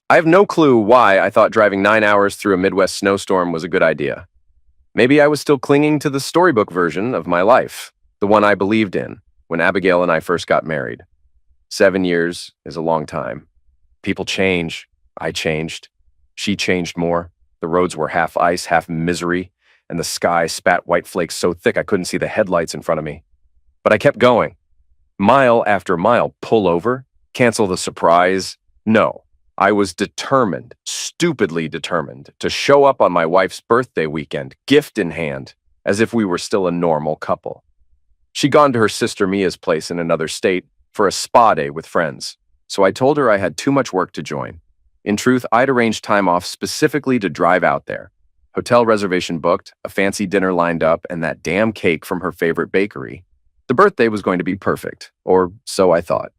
I have no clue why I thought driving 9 hours through a Midwest snowstorm was a good idea. Maybe I was still clinging to the storybook version of my life, the one I believed in when Abigail and I first got married. 7 years is a long time. People change. I changed. She changed more. The roads were half ice, half misery, and the sky spat white flakes so thick I couldn't see the headlights in front of me. But I kept going. Mile after mile, pull over, cancel the surprise. No, I was determined, stupidly determined, to show up on my wife's birthday weekend, gift in hand, as if we were still a normal couple. She'd gone to her sister Mia's place in another state for a spa day with friends, so I told her I had too much work to join. In truth, I'd arranged time off specifically to drive out there. Hotel reservation booked, a fancy dinner lined up, and that damn cake from her favorite bakery. The birthday was going to be perfect, or so I thought.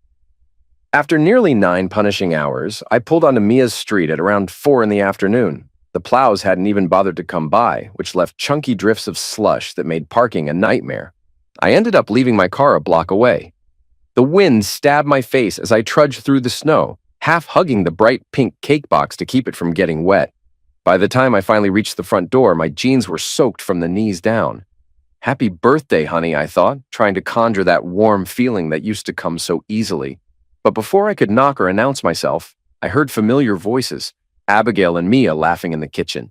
After nearly 9 punishing hours, I pulled onto Mia's street at around 4 in the afternoon. The plows hadn't even bothered to come by, which left chunky drifts of slush that made parking a nightmare. I ended up leaving my car a block away. The wind stabbed my face as I trudged through the snow, half hugging the bright pink cake box to keep it from getting wet. By the time I finally reached the front door, my jeans were soaked from the knees down. Happy birthday, honey, I thought, trying to conjure that warm feeling that used to come so easily. But before I could knock or announce myself, I heard familiar voices, Abigail and Mia laughing in the kitchen.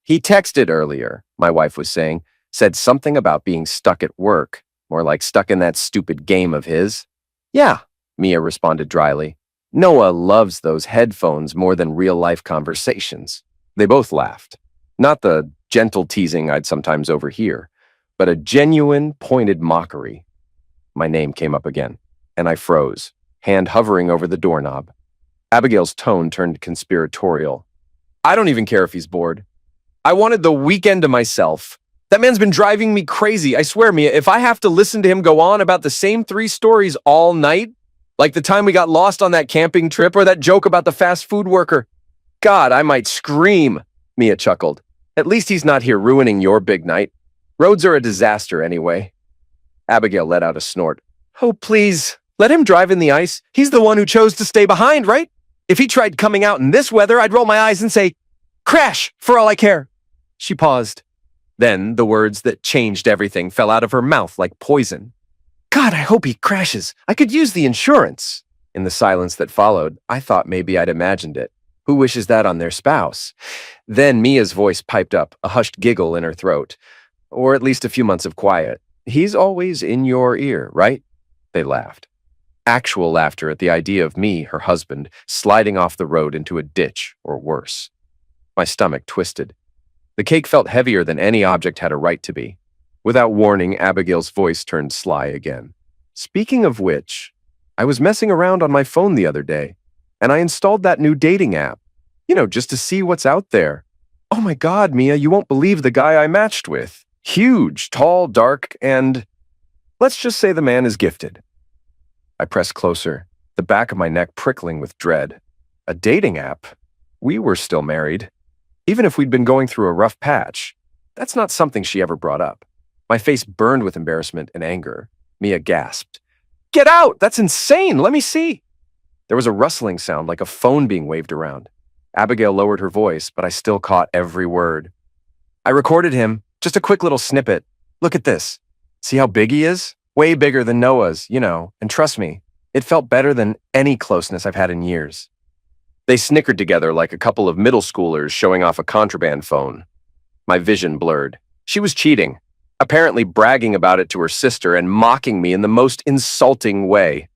"He texted earlier," my wife was saying, said something about being stuck at work, more like stuck in that stupid game of his. "Yeah," Mia responded dryly. "Noah loves those headphones more than real-life conversations." They both laughed. Not the gentle teasing I'd sometimes overhear, but a genuine, pointed mockery. My name came up again, and I froze, hand hovering over the doorknob. Abigail's tone turned conspiratorial. "I don't even care if he's bored. I wanted the weekend to myself. That man's been driving me crazy. I swear, Mia, if I have to listen to him go on about the same 3 stories all night, like the time we got lost on that camping trip or that joke about the fast food worker, God, I might scream," Mia chuckled. "At least he's not here ruining your big night. Roads are a disaster anyway." Abigail let out a snort. "Oh, please, let him drive in the ice. He's the one who chose to stay behind, right? If he tried coming out in this weather, I'd roll my eyes and say, 'Crash, for all I care.'" She paused. Then the words that changed everything fell out of her mouth like poison. "God, I hope he crashes. I could use the insurance." In the silence that followed, I thought maybe I'd imagined it. Who wishes that on their spouse? Then Mia's voice piped up, a hushed giggle in her throat. Or at least a few months of quiet. "He's always in your ear, right?" They laughed. Actual laughter at the idea of me, her husband, sliding off the road into a ditch or worse. My stomach twisted. The cake felt heavier than any object had a right to be. Without warning, Abigail's voice turned sly again. "Speaking of which, I was messing around on my phone the other day, and I installed that new dating app. Just to see what's out there. Oh my God, Mia, you won't believe the guy I matched with. Huge, tall, dark, and let's just say the man is gifted." I pressed closer, the back of my neck prickling with dread. A dating app? We were still married. Even if we'd been going through a rough patch, that's not something she ever brought up. My face burned with embarrassment and anger. Mia gasped. "Get out! That's insane! Let me see!" There was a rustling sound like a phone being waved around. Abigail lowered her voice, but I still caught every word. "I recorded him. Just a quick little snippet. Look at this. See how big he is? Way bigger than Noah's, and trust me, it felt better than any closeness I've had in years." They snickered together like a couple of middle schoolers showing off a contraband phone. My vision blurred. She was cheating, apparently bragging about it to her sister and mocking me in the most insulting way.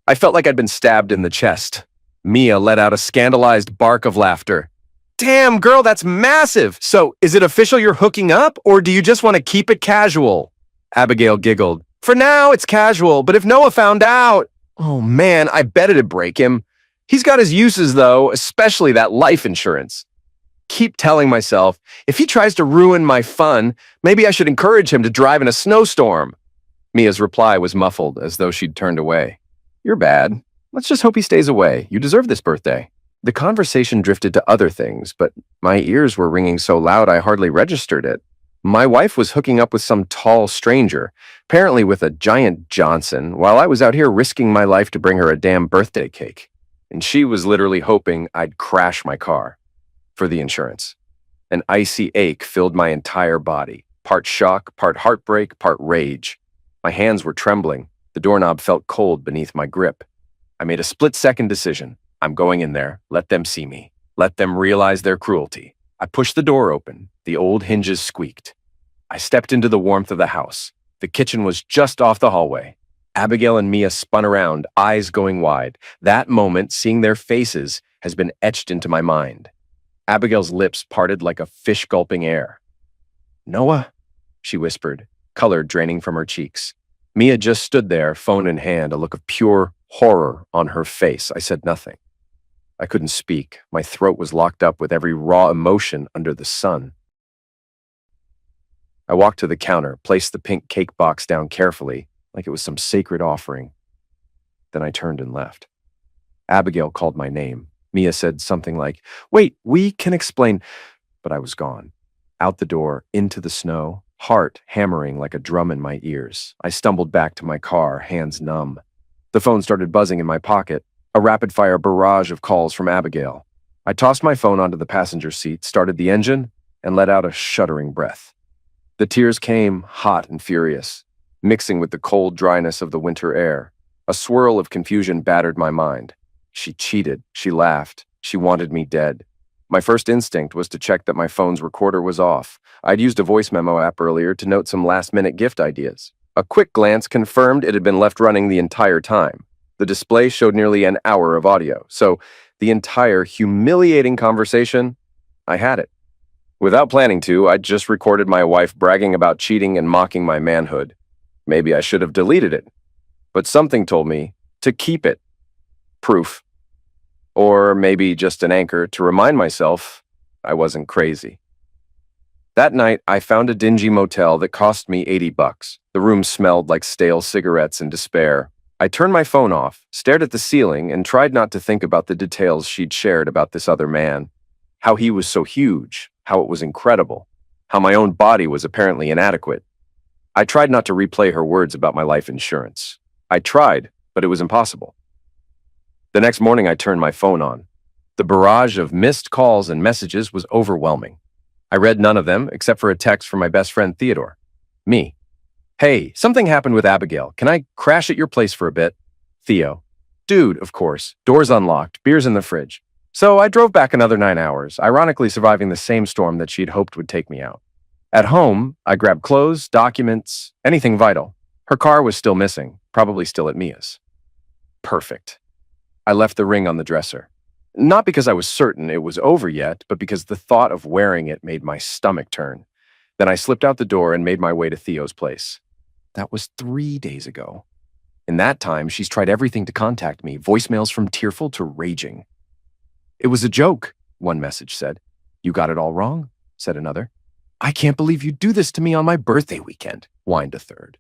I felt like I'd been stabbed in the chest. Mia let out a scandalized bark of laughter. "Damn, girl, that's massive! So, is it official you're hooking up, or do you just want to keep it casual?" Abigail giggled. "For now, it's casual, but if Noah found out..." "Oh man, I bet it'd break him. He's got his uses, though, especially that life insurance." Keep telling myself, if he tries to ruin my fun, maybe I should encourage him to drive in a snowstorm. Mia's reply was muffled, as though she'd turned away. "You're bad. Let's just hope he stays away. You deserve this birthday." The conversation drifted to other things, but my ears were ringing so loud I hardly registered it. My wife was hooking up with some tall stranger, apparently with a giant Johnson, while I was out here risking my life to bring her a damn birthday cake. and she was literally hoping I'd crash my car for the insurance. An icy ache filled my entire body, part shock, part heartbreak, part rage. My hands were trembling. The doorknob felt cold beneath my grip. I made a split-second decision. I'm going in there. Let them see me. Let them realize their cruelty. I pushed the door open. The old hinges squeaked. I stepped into the warmth of the house. The kitchen was just off the hallway. Abigail and Mia spun around, eyes going wide. That moment, seeing their faces, has been etched into my mind. Abigail's lips parted like a fish gulping air. "Noah," she whispered, color draining from her cheeks. Mia just stood there, phone in hand, a look of pure horror on her face. I said nothing. I couldn't speak. My throat was locked up with every raw emotion under the sun. I walked to the counter, placed the pink cake box down carefully, like it was some sacred offering. Then I turned and left. Abigail called my name. Mia said something like, "Wait, we can explain," but I was gone. Out the door, into the snow, heart hammering like a drum in my ears. I stumbled back to my car, hands numb. The phone started buzzing in my pocket, a rapid-fire barrage of calls from Abigail. I tossed my phone onto the passenger seat, started the engine, and let out a shuddering breath. The tears came, hot and furious, mixing with the cold dryness of the winter air. A swirl of confusion battered my mind. She cheated. She laughed. She wanted me dead. My first instinct was to check that my phone's recorder was off. I'd used a voice memo app earlier to note some last-minute gift ideas. A quick glance confirmed it had been left running the entire time. The display showed nearly an hour of audio, so the entire humiliating conversation, I had it. Without planning to, I'd just recorded my wife bragging about cheating and mocking my manhood. Maybe I should have deleted it. But something told me to keep it. Proof. Or maybe just an anchor to remind myself I wasn't crazy. That night, I found a dingy motel that cost me $80. The room smelled like stale cigarettes and despair. I turned my phone off, stared at the ceiling, and tried not to think about the details she'd shared about this other man. How he was so huge, how it was incredible, how my own body was apparently inadequate. I tried not to replay her words about my life insurance. I tried, but it was impossible. The next morning, I turned my phone on. The barrage of missed calls and messages was overwhelming. I read none of them except for a text from my best friend Theodore. Me. "Hey, something happened with Abigail. Can I crash at your place for a bit?" Theo. "Dude, of course. Doors unlocked, beers in the fridge." So I drove back another 9 hours, ironically surviving the same storm that she'd hoped would take me out. At home, I grabbed clothes, documents, anything vital. Her car was still missing, probably still at Mia's. Perfect. I left the ring on the dresser. Not because I was certain it was over yet, but because the thought of wearing it made my stomach turn. Then I slipped out the door and made my way to Theo's place. That was 3 days ago. In that time, she's tried everything to contact me, voicemails from tearful to raging. "It was a joke," one message said. "You got it all wrong," said another. "I can't believe you do this to me on my birthday weekend," whined a third.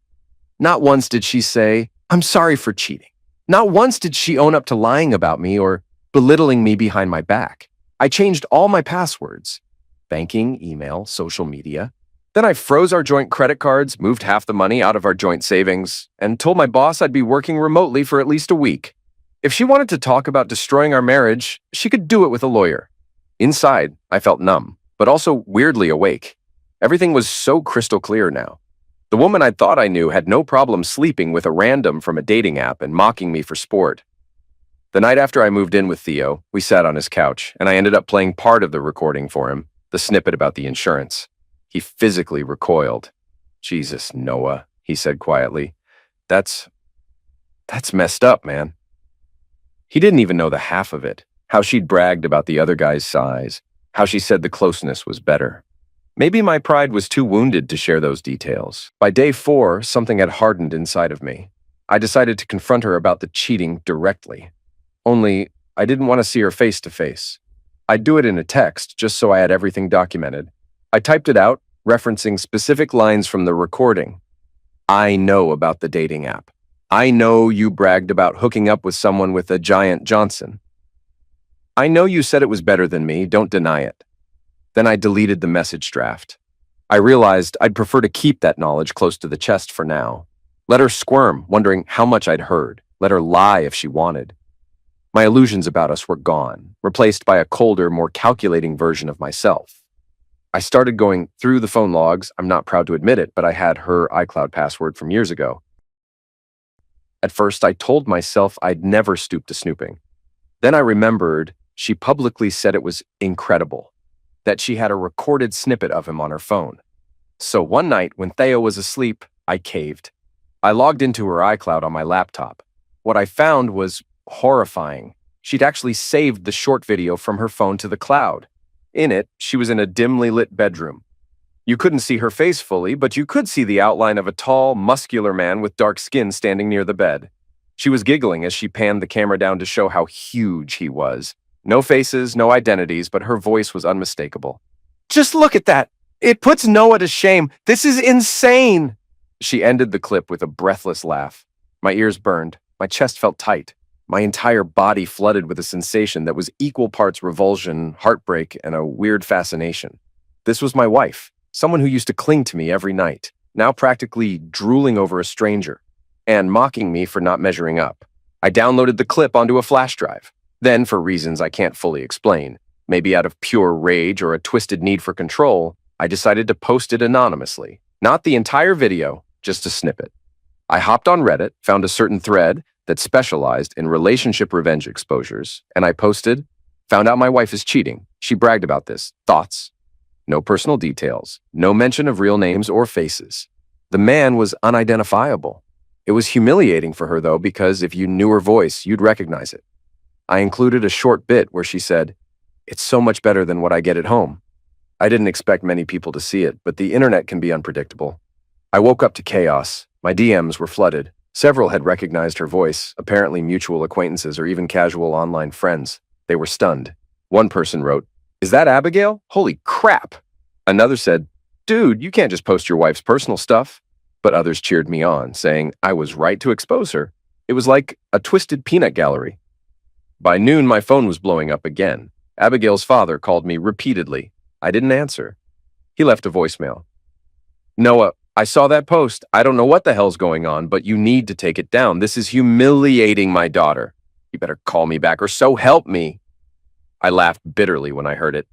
Not once did she say, "I'm sorry for cheating." Not once did she own up to lying about me or belittling me behind my back. I changed all my passwords. Banking, email, social media. Then I froze our joint credit cards, moved half the money out of our joint savings, and told my boss I'd be working remotely for at least a week. If she wanted to talk about destroying our marriage, she could do it with a lawyer. Inside, I felt numb, but also weirdly awake. Everything was so crystal clear now. The woman I thought I knew had no problem sleeping with a random from a dating app and mocking me for sport. The night after I moved in with Theo, we sat on his couch, and I ended up playing part of the recording for him, the snippet about the insurance. He physically recoiled. "Jesus, Noah," he said quietly. That's messed up, man." He didn't even know the half of it, how she'd bragged about the other guy's size, how she said the closeness was better. Maybe my pride was too wounded to share those details. By day 4, something had hardened inside of me. I decided to confront her about the cheating directly. Only, I didn't want to see her face to face. I'd do it in a text, just so I had everything documented. I typed it out, referencing specific lines from the recording. "I know about the dating app. I know you bragged about hooking up with someone with a giant Johnson. I know you said it was better than me, don't deny it." Then I deleted the message draft. I realized I'd prefer to keep that knowledge close to the chest for now. Let her squirm, wondering how much I'd heard. Let her lie if she wanted. My illusions about us were gone, replaced by a colder, more calculating version of myself. I started going through the phone logs. I'm not proud to admit it, but I had her iCloud password from years ago. At first, I told myself I'd never stoop to snooping. Then I remembered she publicly said it was incredible, that she had a recorded snippet of him on her phone. So one night, when Theo was asleep, I caved. I logged into her iCloud on my laptop. What I found was horrifying. She'd actually saved the short video from her phone to the cloud. In it, she was in a dimly lit bedroom. You couldn't see her face fully, but you could see the outline of a tall, muscular man with dark skin standing near the bed. She was giggling as she panned the camera down to show how huge he was. No faces, no identities, but her voice was unmistakable. "Just look at that! It puts Noah to shame! This is insane!" She ended the clip with a breathless laugh. My ears burned. My chest felt tight. My entire body flooded with a sensation that was equal parts revulsion, heartbreak, and a weird fascination. This was my wife, someone who used to cling to me every night, now practically drooling over a stranger, and mocking me for not measuring up. I downloaded the clip onto a flash drive. Then, for reasons I can't fully explain, maybe out of pure rage or a twisted need for control, I decided to post it anonymously. Not the entire video, just a snippet. I hopped on Reddit, found a certain thread that specialized in relationship revenge exposures, and I posted, "Found out my wife is cheating. She bragged about this. Thoughts?" No personal details, no mention of real names or faces. The man was unidentifiable. It was humiliating for her, though, because if you knew her voice, you'd recognize it. I included a short bit where she said, "It's so much better than what I get at home." I didn't expect many people to see it, but the internet can be unpredictable. I woke up to chaos. My DMs were flooded. Several had recognized her voice, apparently mutual acquaintances or even casual online friends. They were stunned. One person wrote, "Is that Abigail? Holy crap!" Another said, "Dude, you can't just post your wife's personal stuff." But others cheered me on, saying I was right to expose her. It was like a twisted peanut gallery. By noon, my phone was blowing up again. Abigail's father called me repeatedly. I didn't answer. He left a voicemail. "Noah, I saw that post. I don't know what the hell's going on, but you need to take it down. This is humiliating my daughter. You better call me back or so help me." I laughed bitterly when I heard it.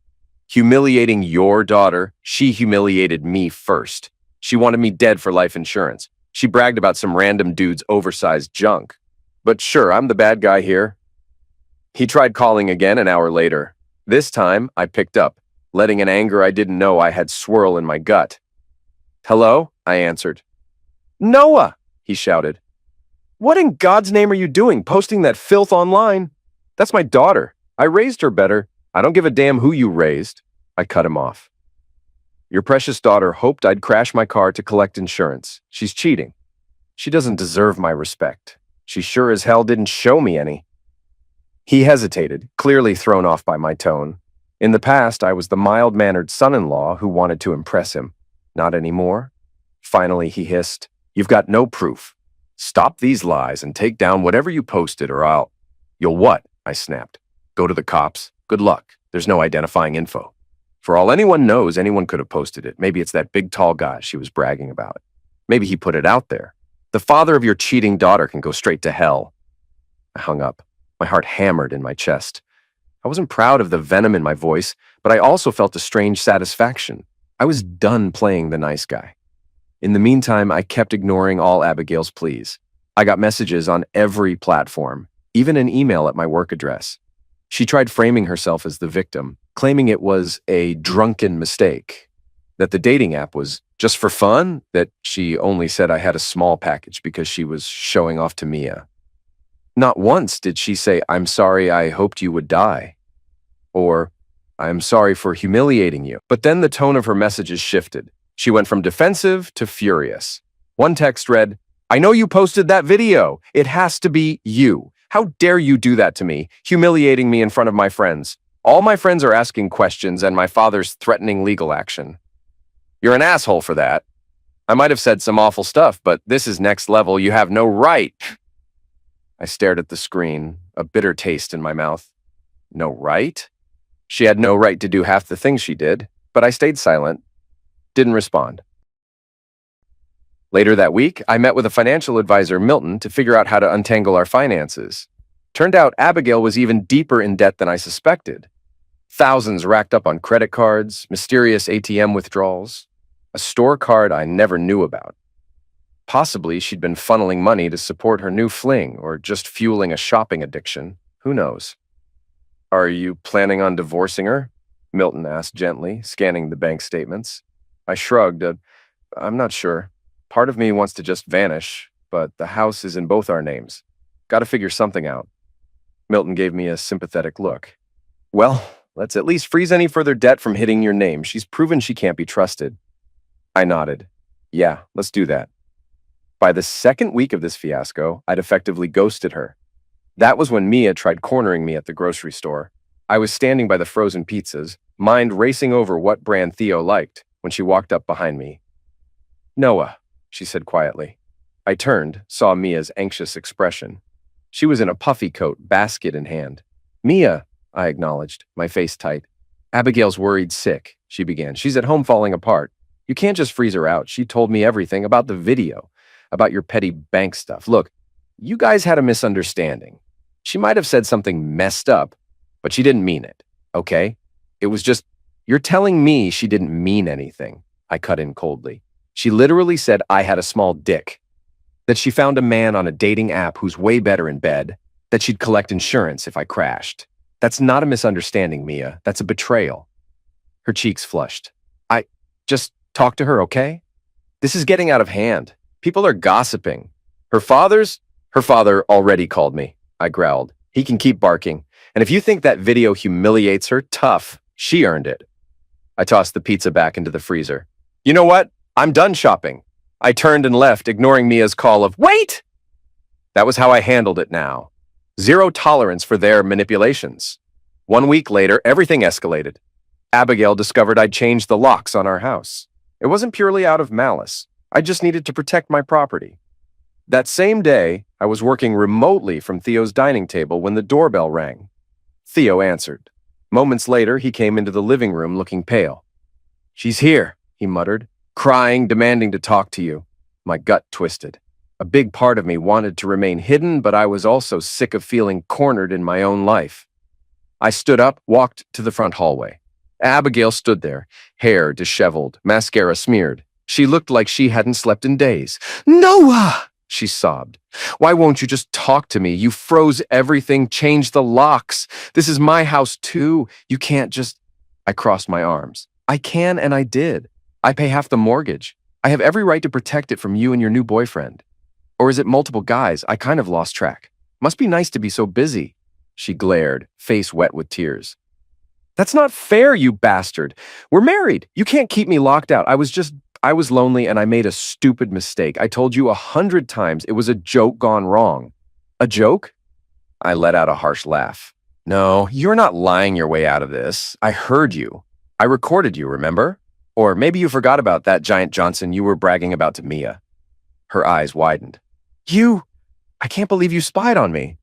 Humiliating your daughter? She humiliated me first. She wanted me dead for life insurance. She bragged about some random dude's oversized junk. But sure, I'm the bad guy here. He tried calling again an hour later. This time, I picked up, letting an anger I didn't know I had swirl in my gut. "Hello?" I answered. "Noah!" he shouted. "What in God's name are you doing, posting that filth online? That's my daughter. I raised her better. I don't give a damn who you raised." I cut him off. "Your precious daughter hoped I'd crash my car to collect insurance. She's cheating. She doesn't deserve my respect. She sure as hell didn't show me any." He hesitated, clearly thrown off by my tone. In the past, I was the mild-mannered son-in-law who wanted to impress him. Not anymore. Finally, he hissed, "You've got no proof. Stop these lies and take down whatever you posted or I'll—" "You'll what?" I snapped. "Go to the cops? Good luck. There's no identifying info. For all anyone knows, anyone could have posted it. Maybe it's that big tall guy she was bragging about. Maybe he put it out there. The father of your cheating daughter can go straight to hell." I hung up. My heart hammered in my chest. I wasn't proud of the venom in my voice, but I also felt a strange satisfaction. I was done playing the nice guy. In the meantime, I kept ignoring all Abigail's pleas. I got messages on every platform, even an email at my work address. She tried framing herself as the victim, claiming it was a drunken mistake, that the dating app was just for fun, that she only said I had a small package because she was showing off to Mia. Not once did she say, "I'm sorry, I hoped you would die," or "I'm sorry for humiliating you." But then the tone of her messages shifted. She went from defensive to furious. One text read, "I know you posted that video. It has to be you. How dare you do that to me, humiliating me in front of my friends? All my friends are asking questions and my father's threatening legal action. You're an asshole for that. I might have said some awful stuff, but this is next level. You have no right." I stared at the screen, a bitter taste in my mouth. No right? She had no right to do half the things she did, but I stayed silent, didn't respond. Later that week, I met with a financial advisor, Milton, to figure out how to untangle our finances. Turned out Abigail was even deeper in debt than I suspected. Thousands racked up on credit cards, mysterious ATM withdrawals, a store card I never knew about. Possibly she'd been funneling money to support her new fling or just fueling a shopping addiction. Who knows? Are you planning on divorcing her? Milton asked gently, scanning the bank statements. I shrugged. I'm not sure. Part of me wants to just vanish, but the house is in both our names. Gotta figure something out. Milton gave me a sympathetic look. Well, let's at least freeze any further debt from hitting your name. She's proven she can't be trusted. I nodded. Yeah, let's do that. By the second week of this fiasco, I'd effectively ghosted her. That was when Mia tried cornering me at the grocery store. I was standing by the frozen pizzas, mind racing over what brand Theo liked, when she walked up behind me. Noah, she said quietly. I turned, saw Mia's anxious expression. She was in a puffy coat, basket in hand. Mia, I acknowledged, my face tight. Abigail's worried sick, she began. She's at home falling apart. You can't just freeze her out. She told me everything about the video, about your petty bank stuff. Look, you guys had a misunderstanding. She might have said something messed up, but she didn't mean it, okay? It was just, you're telling me she didn't mean anything, I cut in coldly. She literally said I had a small dick, that she found a man on a dating app who's way better in bed, that she'd collect insurance if I crashed. That's not a misunderstanding, Mia. That's a betrayal. Her cheeks flushed. Just talk to her, okay? This is getting out of hand. People are gossiping. Her father already called me, I growled. He can keep barking. And if you think that video humiliates her, tough. She earned it. I tossed the pizza back into the freezer. You know what? I'm done shopping. I turned and left, ignoring Mia's call of, wait! That was how I handled it now. Zero tolerance for their manipulations. 1 week later, everything escalated. Abigail discovered I'd changed the locks on our house. It wasn't purely out of malice. I just needed to protect my property. That same day, I was working remotely from Theo's dining table when the doorbell rang. Theo answered. Moments later, he came into the living room looking pale. She's here, he muttered, crying, demanding to talk to you. My gut twisted. A big part of me wanted to remain hidden, but I was also sick of feeling cornered in my own life. I stood up, walked to the front hallway. Abigail stood there, hair disheveled, mascara smeared. She looked like she hadn't slept in days. Noah! She sobbed. Why won't you just talk to me? You froze everything, changed the locks. This is my house too. You can't just... I crossed my arms. I can and I did. I pay half the mortgage. I have every right to protect it from you and your new boyfriend. Or is it multiple guys? I kind of lost track. Must be nice to be so busy. She glared, face wet with tears. That's not fair, you bastard. We're married. You can't keep me locked out. I was lonely and I made a stupid mistake. I told you 100 times it was a joke gone wrong. A joke? I let out a harsh laugh. No, you're not lying your way out of this. I heard you. I recorded you, remember? Or maybe you forgot about that giant Johnson you were bragging about to Mia. Her eyes widened. I can't believe you spied on me.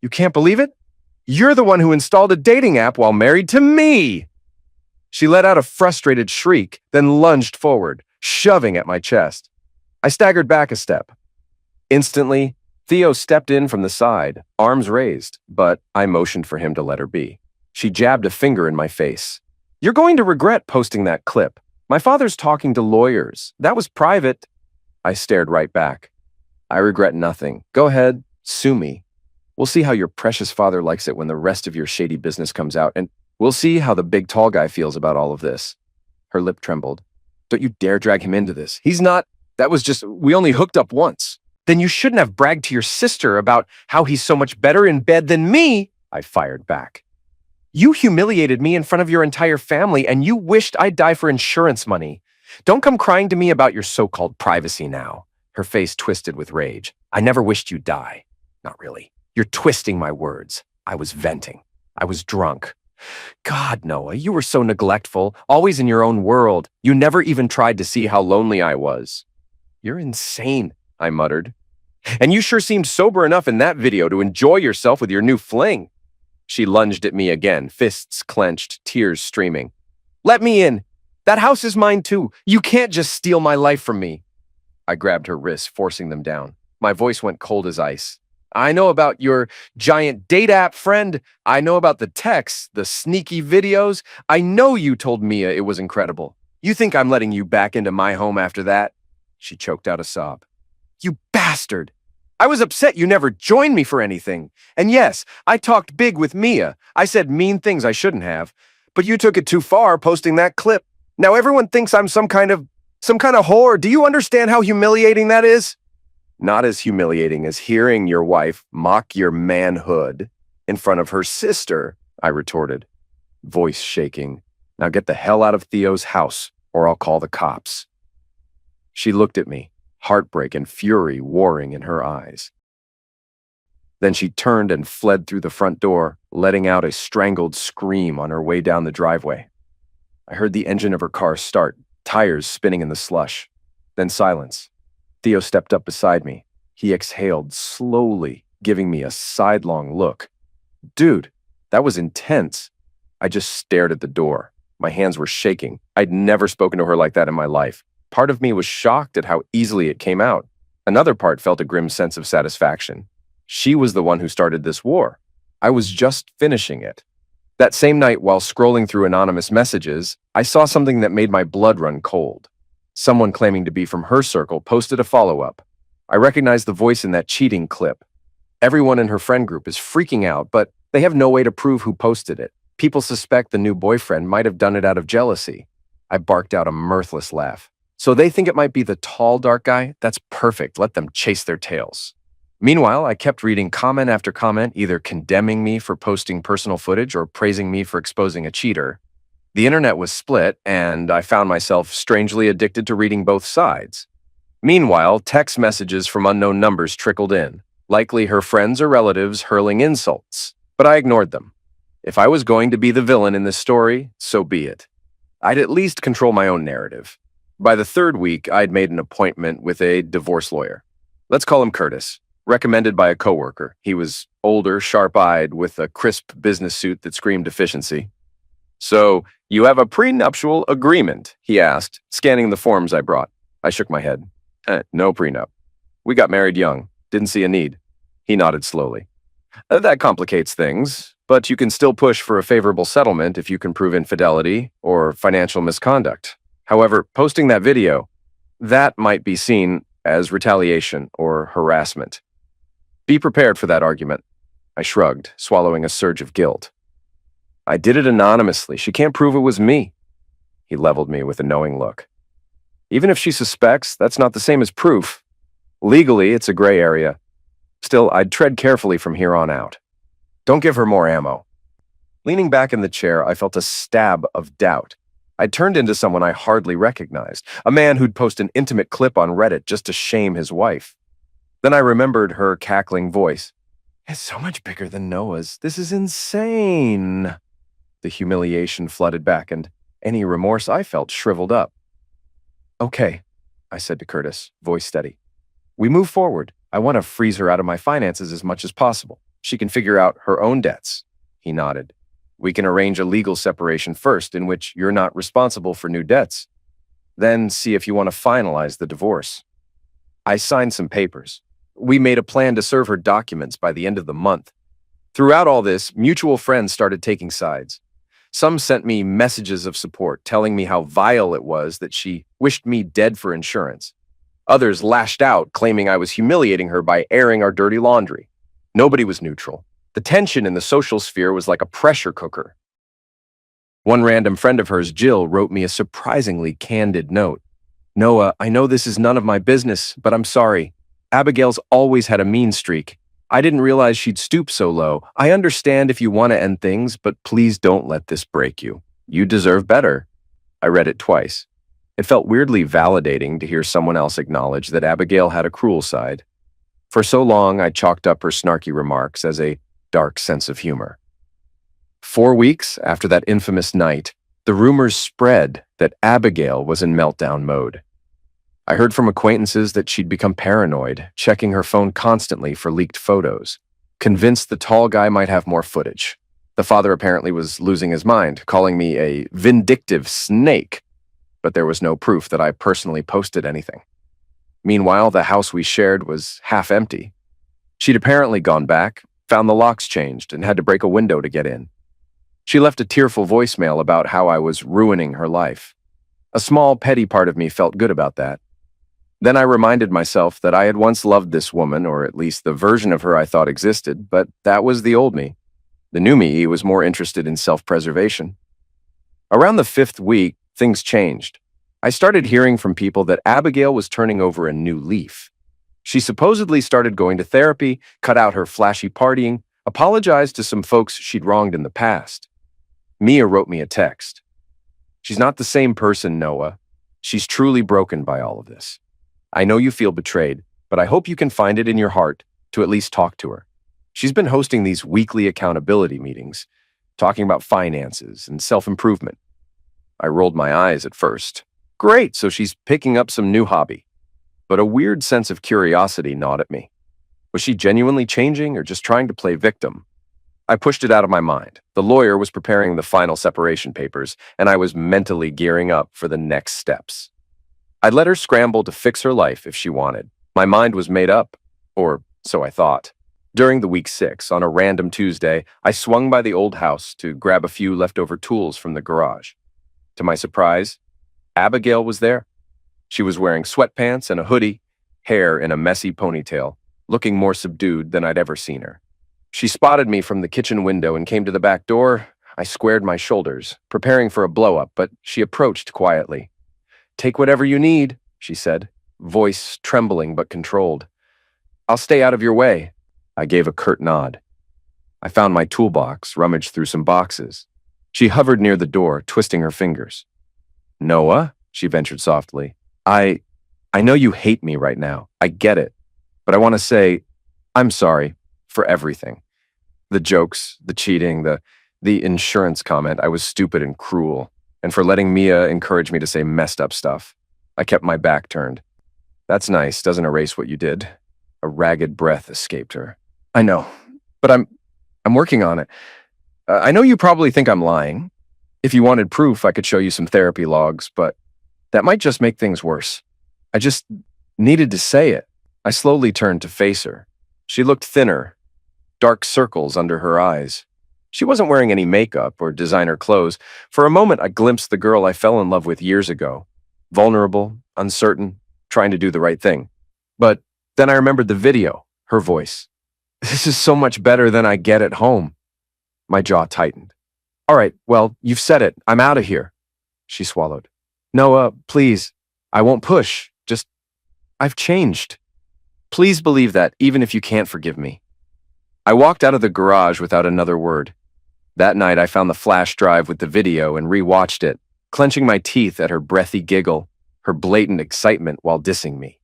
You can't believe it? You're the one who installed a dating app while married to me. She let out a frustrated shriek, then lunged forward, shoving at my chest. I staggered back a step. Instantly, Theo stepped in from the side, arms raised, but I motioned for him to let her be. She jabbed a finger in my face. You're going to regret posting that clip. My father's talking to lawyers. That was private. I stared right back. I regret nothing. Go ahead, sue me. We'll see how your precious father likes it when the rest of your shady business comes out, and we'll see how the big tall guy feels about all of this. Her lip trembled. Don't you dare drag him into this. He's not... we only hooked up once. Then you shouldn't have bragged to your sister about how he's so much better in bed than me, I fired back. You humiliated me in front of your entire family, and you wished I'd die for insurance money. Don't come crying to me about your so-called privacy now. Her face twisted with rage. I never wished you'd die. Not really. You're twisting my words. I was venting. I was drunk. God, Noah, you were so neglectful, always in your own world. You never even tried to see how lonely I was. You're insane, I muttered. And you sure seemed sober enough in that video to enjoy yourself with your new fling. She lunged at me again, fists clenched, tears streaming. Let me in. That house is mine too. You can't just steal my life from me. I grabbed her wrists, forcing them down. My voice went cold as ice. I know about your giant date app friend. I know about the texts, the sneaky videos. I know you told Mia it was incredible. You think I'm letting you back into my home after that?" She choked out a sob. "You bastard! I was upset you never joined me for anything. And yes, I talked big with Mia. I said mean things I shouldn't have. But you took it too far posting that clip. Now everyone thinks I'm some kind of whore. Do you understand how humiliating that is?" "Not as humiliating as hearing your wife mock your manhood in front of her sister," I retorted, voice shaking. "Now get the hell out of Theo's house, or I'll call the cops." She looked at me, heartbreak and fury warring in her eyes. Then she turned and fled through the front door, letting out a strangled scream on her way down the driveway. I heard the engine of her car start, tires spinning in the slush. Then silence. Theo stepped up beside me. He exhaled slowly, giving me a sidelong look. Dude, that was intense. I just stared at the door. My hands were shaking. I'd never spoken to her like that in my life. Part of me was shocked at how easily it came out. Another part felt a grim sense of satisfaction. She was the one who started this war. I was just finishing it. That same night, while scrolling through anonymous messages, I saw something that made my blood run cold. Someone claiming to be from her circle posted a follow-up. I recognized the voice in that cheating clip. Everyone in her friend group is freaking out, but they have no way to prove who posted it. People suspect the new boyfriend might have done it out of jealousy. I barked out a mirthless laugh. So they think it might be the tall, dark guy? That's perfect. Let them chase their tails. Meanwhile, I kept reading comment after comment, either condemning me for posting personal footage or praising me for exposing a cheater. The internet was split, and I found myself strangely addicted to reading both sides. Meanwhile, text messages from unknown numbers trickled in, likely her friends or relatives hurling insults, but I ignored them. If I was going to be the villain in this story, so be it. I'd at least control my own narrative. By the third week, I'd made an appointment with a divorce lawyer. Let's call him Curtis. Recommended by a coworker. He was older, sharp-eyed, with a crisp business suit that screamed efficiency. "So, you have a prenuptial agreement?" he asked, scanning the forms I brought. I shook my head. No prenup. We got married young. Didn't see a need." He nodded slowly. "That complicates things, but you can still push for a favorable settlement if you can prove infidelity or financial misconduct. However, posting that video, that might be seen as retaliation or harassment. Be prepared for that argument." I shrugged, swallowing a surge of guilt. "I did it anonymously. She can't prove it was me." He leveled me with a knowing look. "Even if she suspects, that's not the same as proof. Legally, it's a gray area. Still, I'd tread carefully from here on out. Don't give her more ammo." Leaning back in the chair, I felt a stab of doubt. I'd turned into someone I hardly recognized, a man who'd post an intimate clip on Reddit just to shame his wife. Then I remembered her cackling voice. "It's so much bigger than Noah's. This is insane." The humiliation flooded back, and any remorse I felt shriveled up. "Okay," I said to Curtis, voice steady. "We move forward. I want to freeze her out of my finances as much as possible. She can figure out her own debts." He nodded. "We can arrange a legal separation first, in which you're not responsible for new debts. Then see if you want to finalize the divorce." I signed some papers. We made a plan to serve her documents by the end of the month. Throughout all this, mutual friends started taking sides. Some sent me messages of support, telling me how vile it was that she wished me dead for insurance. Others lashed out, claiming I was humiliating her by airing our dirty laundry. Nobody was neutral. The tension in the social sphere was like a pressure cooker. One random friend of hers, Jill, wrote me a surprisingly candid note. "Noah, I know this is none of my business, but I'm sorry. Abigail's always had a mean streak. I didn't realize she'd stoop so low. I understand if you want to end things, but please don't let this break you. You deserve better." I read it twice. It felt weirdly validating to hear someone else acknowledge that Abigail had a cruel side. For so long, I chalked up her snarky remarks as a dark sense of humor. 4 weeks after that infamous night, the rumors spread that Abigail was in meltdown mode. I heard from acquaintances that she'd become paranoid, checking her phone constantly for leaked photos, convinced the tall guy might have more footage. The father apparently was losing his mind, calling me a vindictive snake, but there was no proof that I personally posted anything. Meanwhile, the house we shared was half empty. She'd apparently gone back, found the locks changed, and had to break a window to get in. She left a tearful voicemail about how I was ruining her life. A small, petty part of me felt good about that. Then I reminded myself that I had once loved this woman, or at least the version of her I thought existed, but that was the old me. The new me was more interested in self-preservation. Around the 5th week, things changed. I started hearing from people that Abigail was turning over a new leaf. She supposedly started going to therapy, cut out her flashy partying, apologized to some folks she'd wronged in the past. Mia wrote me a text. "She's not the same person, Noah. She's truly broken by all of this. I know you feel betrayed, but I hope you can find it in your heart to at least talk to her. She's been hosting these weekly accountability meetings, talking about finances and self-improvement." I rolled my eyes at first. Great, so she's picking up some new hobby. But a weird sense of curiosity gnawed at me. Was she genuinely changing or just trying to play victim? I pushed it out of my mind. The lawyer was preparing the final separation papers, and I was mentally gearing up for the next steps. I'd let her scramble to fix her life if she wanted. My mind was made up, or so I thought. During the week 6, on a random Tuesday, I swung by the old house to grab a few leftover tools from the garage. To my surprise, Abigail was there. She was wearing sweatpants and a hoodie, hair in a messy ponytail, looking more subdued than I'd ever seen her. She spotted me from the kitchen window and came to the back door. I squared my shoulders, preparing for a blow-up, but she approached quietly. "Take whatever you need," she said, voice trembling but controlled. "I'll stay out of your way." I gave a curt nod. I found my toolbox, rummaged through some boxes. She hovered near the door, twisting her fingers. "Noah," she ventured softly, I know you hate me right now. I get it. But I want to say, I'm sorry for everything. The jokes, the cheating, the insurance comment. I was stupid and cruel. And for letting Mia encourage me to say messed up stuff. I kept my back turned. "That's nice, doesn't erase what you did." A ragged breath escaped her. "I know, but I'm working on it. I know you probably think I'm lying. If you wanted proof, I could show you some therapy logs, but that might just make things worse. I just needed to say it." I slowly turned to face her. She looked thinner, dark circles under her eyes. She wasn't wearing any makeup or designer clothes. For a moment, I glimpsed the girl I fell in love with years ago. Vulnerable, uncertain, trying to do the right thing. But then I remembered the video, her voice. "This is so much better than I get at home." My jaw tightened. "All right, well, you've said it. I'm out of here." She swallowed. "Noah, please. I won't push. Just, I've changed. Please believe that, even if you can't forgive me." I walked out of the garage without another word. That night, I found the flash drive with the video and rewatched it, clenching my teeth at her breathy giggle, her blatant excitement while dissing me.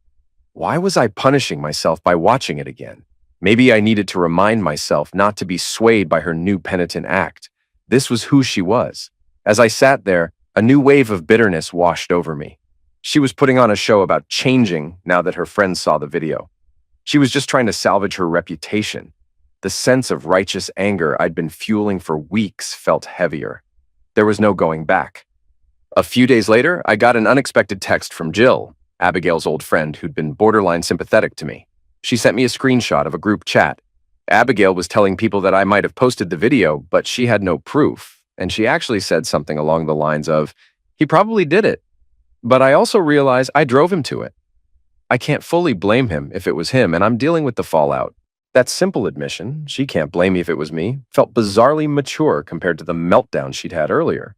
Why was I punishing myself by watching it again? Maybe I needed to remind myself not to be swayed by her new penitent act. This was who she was. As I sat there, a new wave of bitterness washed over me. She was putting on a show about changing now that her friends saw the video. She was just trying to salvage her reputation. The sense of righteous anger I'd been fueling for weeks felt heavier. There was no going back. A few days later, I got an unexpected text from Jill, Abigail's old friend who'd been borderline sympathetic to me. She sent me a screenshot of a group chat. Abigail was telling people that I might have posted the video, but she had no proof, and she actually said something along the lines of, "He probably did it." But I also realized I drove him to it. I can't fully blame him if it was him, and I'm dealing with the fallout. That simple admission, she can't blame me if it was me, felt bizarrely mature compared to the meltdown she'd had earlier.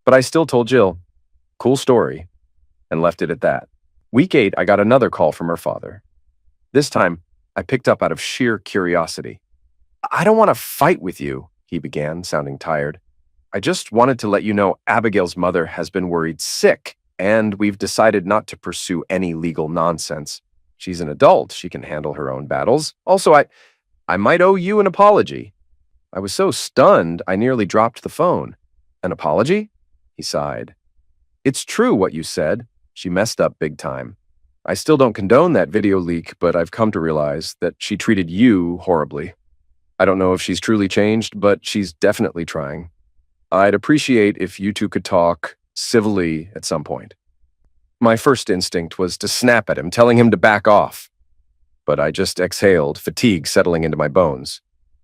But I still told Jill, "Cool story," and left it at that. Week 8, I got another call from her father. This time, I picked up out of sheer curiosity. "I don't want to fight with you," he began, sounding tired. "I just wanted to let you know Abigail's mother has been worried sick, and we've decided not to pursue any legal nonsense. She's an adult. She can handle her own battles. Also, I might owe you an apology." I was so stunned, I nearly dropped the phone. "An apology?" He sighed. "It's true what you said. She messed up big time. I still don't condone that video leak, but I've come to realize that she treated you horribly. I don't know if she's truly changed, but she's definitely trying. I'd appreciate if you two could talk civilly at some point." My first instinct was to snap at him, telling him to back off. but I just exhaled, fatigue settling into my bones.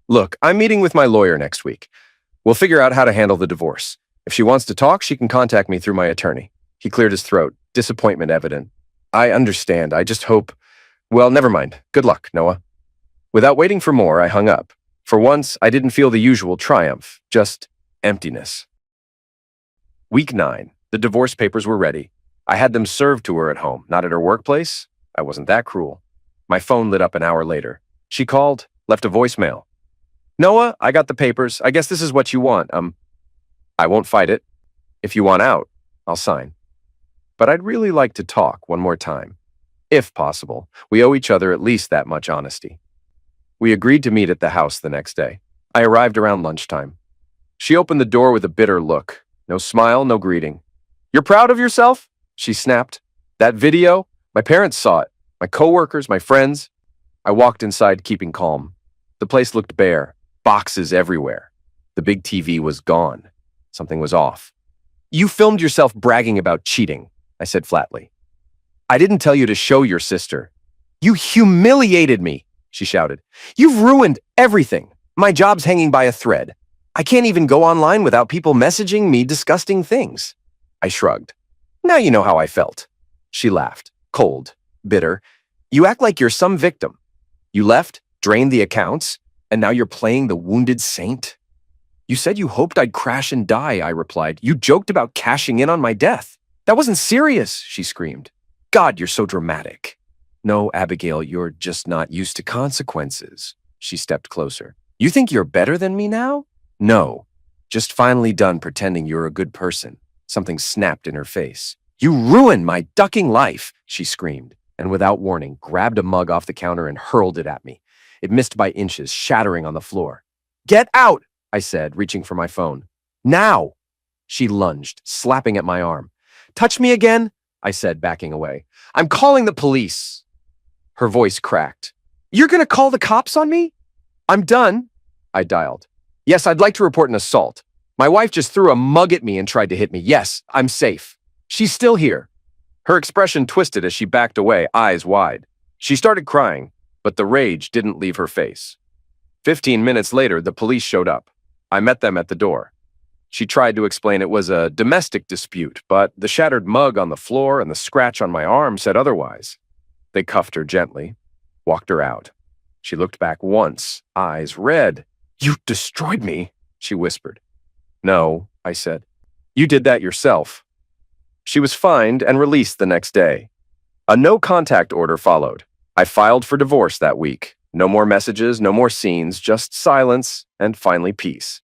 Look, I'm meeting with my lawyer next week. We'll figure out how to handle the divorce. If she wants to talk, she can contact me through my attorney. He cleared his throat, disappointment evident. I understand. I just hope... Well, never mind. Good luck, Noah. Without waiting for more, I hung up. For once, I didn't feel the usual triumph, just emptiness. Week 9. The divorce papers were ready. I had them served to her at home, not at her workplace. I wasn't that cruel. My phone lit up an hour later. She called, left a voicemail. Noah, I got the papers. I guess this is what you want. I won't fight it. If you want out, I'll sign. But I'd really like to talk one more time. If possible, we owe each other at least that much honesty. We agreed to meet at the house the next day. I arrived around lunchtime. She opened the door with a bitter look. No smile, no greeting. You're proud of yourself? She snapped. That video? My parents saw it. My coworkers, my friends. I walked inside, keeping calm. The place looked bare. Boxes everywhere. The big TV was gone. Something was off. You filmed yourself bragging about cheating, I said flatly. I didn't tell you to show your sister. You humiliated me, she shouted. You've ruined everything. My job's hanging by a thread. I can't even go online without people messaging me disgusting things. I shrugged. Now you know how I felt. She laughed, cold, bitter. You act like you're some victim. You left, drained the accounts, and now you're playing the wounded saint? You said you hoped I'd crash and die, I replied. You joked about cashing in on my death. That wasn't serious, she screamed. God, you're so dramatic. No, Abigail, you're just not used to consequences. She stepped closer. You think you're better than me now? No, just finally done pretending you're a good person. Something snapped in her face. You ruined my ducking life, she screamed, and without warning, grabbed a mug off the counter and hurled it at me. It missed by inches, shattering on the floor. Get out, I said, reaching for my phone. Now! She lunged, slapping at my arm. Touch me again, I said, backing away. I'm calling the police. Her voice cracked. You're gonna call the cops on me? I'm done, I dialed. Yes, I'd like to report an assault. My wife just threw a mug at me and tried to hit me. Yes, I'm safe. She's still here. Her expression twisted as she backed away, eyes wide. She started crying, but the rage didn't leave her face. 15 minutes later, the police showed up. I met them at the door. She tried to explain it was a domestic dispute, but the shattered mug on the floor and the scratch on my arm said otherwise. They cuffed her gently, walked her out. She looked back once, eyes red. You destroyed me, she whispered. No, I said. You did that yourself. She was fined and released the next day. A no-contact order followed. I filed for divorce that week. No more messages, no more scenes, just silence and finally peace.